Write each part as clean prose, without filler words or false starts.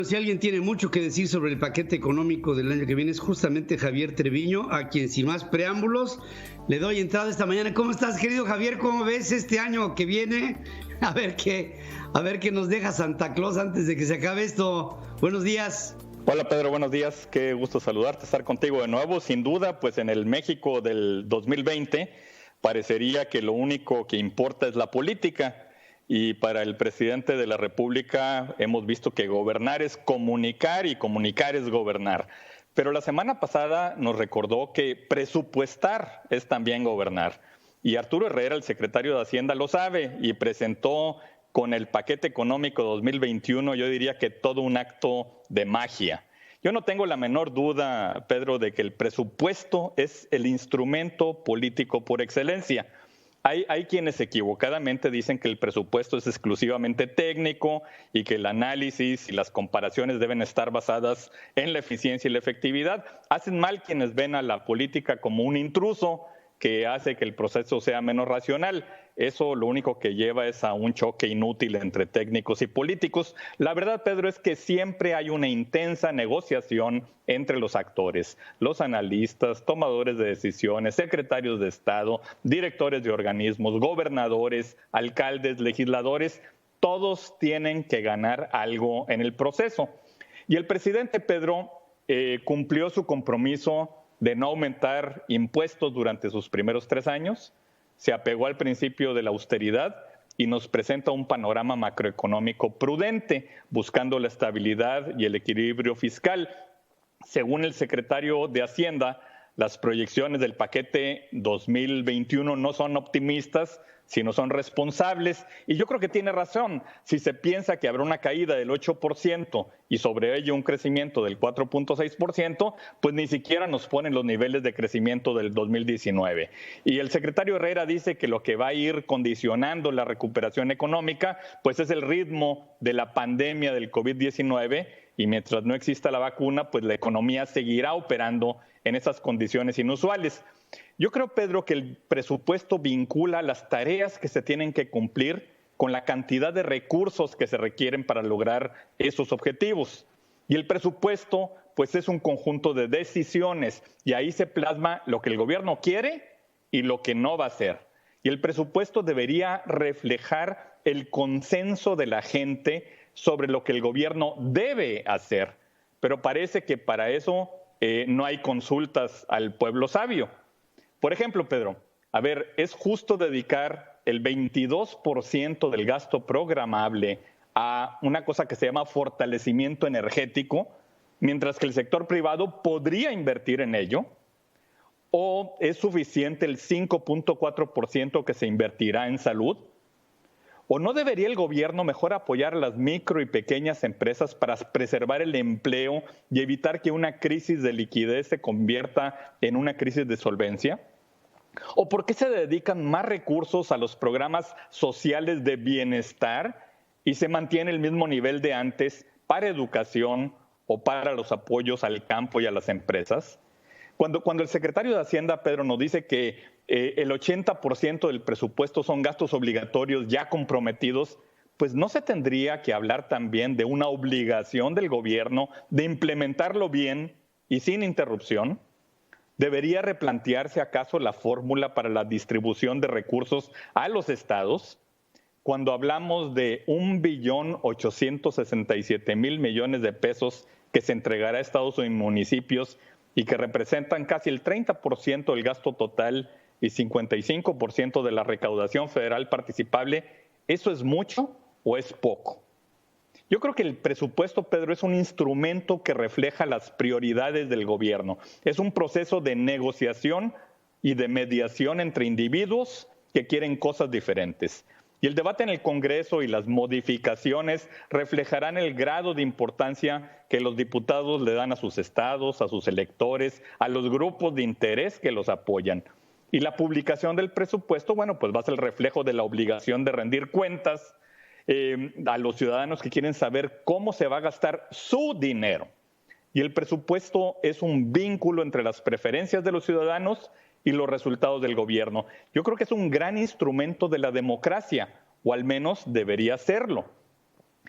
Si alguien tiene mucho que decir sobre el paquete económico del año que viene es justamente Javier Treviño, a quien sin más preámbulos le doy entrada esta mañana. ¿Cómo estás, querido Javier? ¿Cómo ves este año que viene? A ver qué nos deja Santa Claus antes de que se acabe esto. Buenos días. Hola Pedro, buenos días. Qué gusto saludarte, estar contigo de nuevo. Sin duda, pues en el México del 2020 parecería que lo único que importa es la política. Y para el presidente de la República hemos visto que gobernar es comunicar y comunicar es gobernar. Pero la semana pasada nos recordó que presupuestar es también gobernar. Y Arturo Herrera, el secretario de Hacienda, lo sabe y presentó con el paquete económico 2021, yo diría que todo un acto de magia. Yo no tengo la menor duda, Pedro, de que el presupuesto es el instrumento político por excelencia. Hay quienes equivocadamente dicen que el presupuesto es exclusivamente técnico y que el análisis y las comparaciones deben estar basadas en la eficiencia y la efectividad. Hacen mal quienes ven a la política como un intruso que hace que el proceso sea menos racional. Eso lo único que lleva es a un choque inútil entre técnicos y políticos. La verdad, Pedro, es que siempre hay una intensa negociación entre los actores, los analistas, tomadores de decisiones, secretarios de Estado, directores de organismos, gobernadores, alcaldes, legisladores. Todos tienen que ganar algo en el proceso. Y el presidente, Pedro, cumplió su compromiso de no aumentar impuestos durante sus primeros 3 años, se apegó al principio de la austeridad y nos presenta un panorama macroeconómico prudente, buscando la estabilidad y el equilibrio fiscal. Según el secretario de Hacienda, las proyecciones del paquete 2021 no son optimistas, sino son responsables. Y yo creo que tiene razón. Si se piensa que habrá una caída del 8% y sobre ello un crecimiento del 4.6%, pues ni siquiera nos ponen los niveles de crecimiento del 2019. Y el secretario Herrera dice que lo que va a ir condicionando la recuperación económica, pues es el ritmo de la pandemia del COVID-19, y mientras no exista la vacuna, pues la economía seguirá operando en esas condiciones inusuales. Yo creo, Pedro, que el presupuesto vincula las tareas que se tienen que cumplir con la cantidad de recursos que se requieren para lograr esos objetivos. Y el presupuesto, pues es un conjunto de decisiones y ahí se plasma lo que el gobierno quiere y lo que no va a hacer. Y el presupuesto debería reflejar el consenso de la gente sobre lo que el gobierno debe hacer. Pero parece que para eso no hay consultas al pueblo sabio. Por ejemplo, Pedro, a ver, ¿es justo dedicar el 22% del gasto programable a una cosa que se llama fortalecimiento energético, mientras que el sector privado podría invertir en ello? ¿O es suficiente el 5.4% que se invertirá en salud? ¿O no debería el gobierno mejor apoyar a las micro y pequeñas empresas para preservar el empleo y evitar que una crisis de liquidez se convierta en una crisis de solvencia? ¿O por qué se dedican más recursos a los programas sociales de bienestar y se mantiene el mismo nivel de antes para educación o para los apoyos al campo y a las empresas? Cuando el secretario de Hacienda, Pedro, nos dice que el 80% del presupuesto son gastos obligatorios ya comprometidos, pues no se tendría que hablar también de una obligación del gobierno de implementarlo bien y sin interrupción. ¿Debería replantearse acaso la fórmula para la distribución de recursos a los estados? Cuando hablamos de 1.867.000 millones de pesos que se entregará a estados y municipios y que representan casi el 30% del gasto total y 55% de la recaudación federal participable, ¿eso es mucho o es poco? Yo creo que el presupuesto, Pedro, es un instrumento que refleja las prioridades del gobierno. Es un proceso de negociación y de mediación entre individuos que quieren cosas diferentes. Y el debate en el Congreso y las modificaciones reflejarán el grado de importancia que los diputados le dan a sus estados, a sus electores, a los grupos de interés que los apoyan. Y la publicación del presupuesto, bueno, pues va a ser el reflejo de la obligación de rendir cuentas a los ciudadanos que quieren saber cómo se va a gastar su dinero. Y el presupuesto es un vínculo entre las preferencias de los ciudadanos y los resultados del gobierno. Yo creo que es un gran instrumento de la democracia, o al menos debería serlo.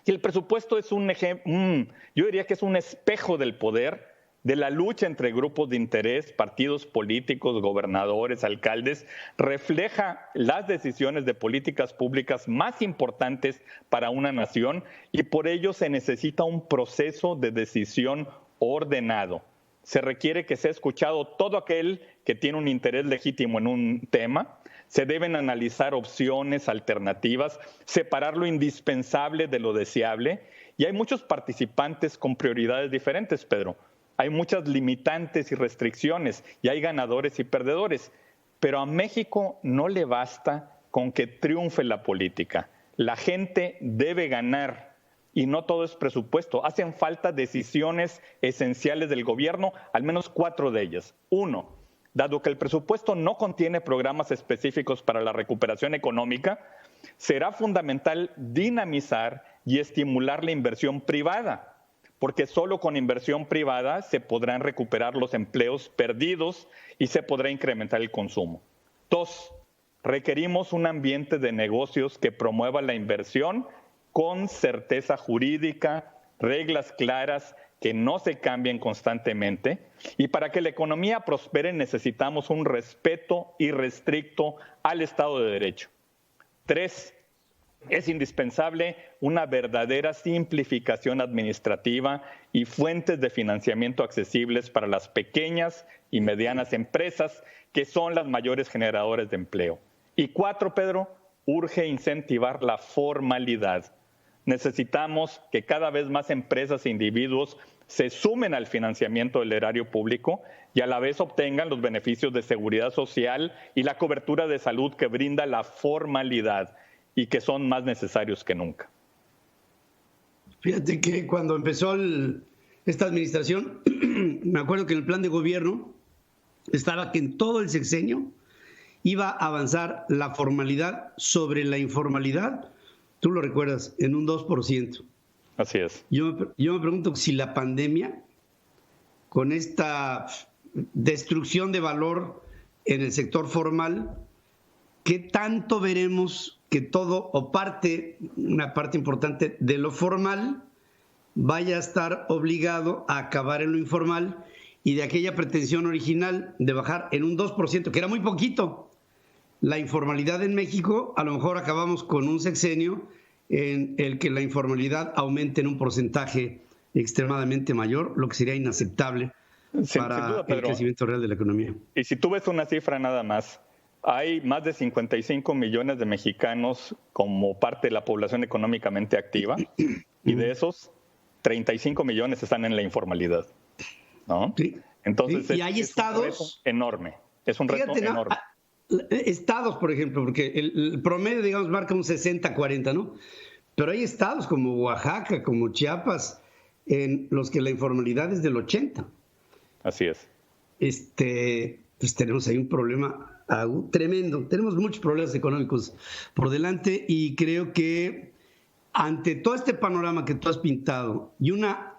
Y el presupuesto es yo diría que es un espejo del poder, de la lucha entre grupos de interés, partidos políticos, gobernadores, alcaldes, refleja las decisiones de políticas públicas más importantes para una nación y por ello se necesita un proceso de decisión ordenado. Se requiere que sea escuchado todo aquel que tiene un interés legítimo en un tema. Se deben analizar opciones, alternativas, separar lo indispensable de lo deseable. Y hay muchos participantes con prioridades diferentes, Pedro. Hay muchas limitantes y restricciones y hay ganadores y perdedores. Pero a México no le basta con que triunfe la política. La gente debe ganar. Y no todo es presupuesto. Hacen falta decisiones esenciales del gobierno, al menos 4 de ellas. 1, dado que el presupuesto no contiene programas específicos para la recuperación económica, será fundamental dinamizar y estimular la inversión privada, porque solo con inversión privada se podrán recuperar los empleos perdidos y se podrá incrementar el consumo. 2, requerimos un ambiente de negocios que promueva la inversión con certeza jurídica, reglas claras que no se cambien constantemente. Y para que la economía prospere necesitamos un respeto irrestricto al Estado de Derecho. 3, es indispensable una verdadera simplificación administrativa y fuentes de financiamiento accesibles para las pequeñas y medianas empresas, que son las mayores generadoras de empleo. Y 4, Pedro, urge incentivar la formalidad. Necesitamos que cada vez más empresas e individuos se sumen al financiamiento del erario público y a la vez obtengan los beneficios de seguridad social y la cobertura de salud que brinda la formalidad y que son más necesarios que nunca. Fíjate que cuando empezó esta administración, me acuerdo que en el plan de gobierno estaba que en todo el sexenio iba a avanzar la formalidad sobre la informalidad. Tú lo recuerdas, en un 2%. Así es. Yo me pregunto si la pandemia, con esta destrucción de valor en el sector formal, ¿qué tanto veremos que todo o una parte importante de lo formal vaya a estar obligado a acabar en lo informal y de aquella pretensión original de bajar en un 2%, que era muy poquito, la informalidad en México? A lo mejor acabamos con un sexenio en el que la informalidad aumente en un porcentaje extremadamente mayor, lo que sería inaceptable para duda, el crecimiento real de la economía. Y si tú ves una cifra nada más, hay más de 55 millones de mexicanos como parte de la población económicamente activa y de esos 35 millones están en la informalidad, ¿no? Sí. Entonces sí. Y hay estados, un reto enorme, es un reto enorme. Estados, por ejemplo, porque el promedio, digamos, marca un 60-40, ¿no? Pero hay estados como Oaxaca, como Chiapas, en los que la informalidad es del 80. Así es. Pues tenemos ahí un problema tremendo. Tenemos muchos problemas económicos por delante y creo que ante todo este panorama que tú has pintado y una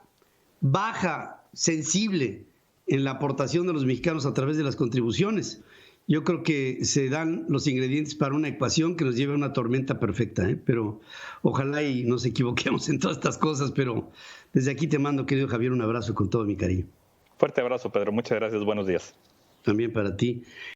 baja sensible en la aportación de los mexicanos a través de las contribuciones, yo creo que se dan los ingredientes para una ecuación que nos lleve a una tormenta perfecta, ¿eh? Pero ojalá y nos equivoquemos en todas estas cosas, pero desde aquí te mando, querido Javier, un abrazo con todo mi cariño. Fuerte abrazo, Pedro. Muchas gracias. Buenos días. También para ti.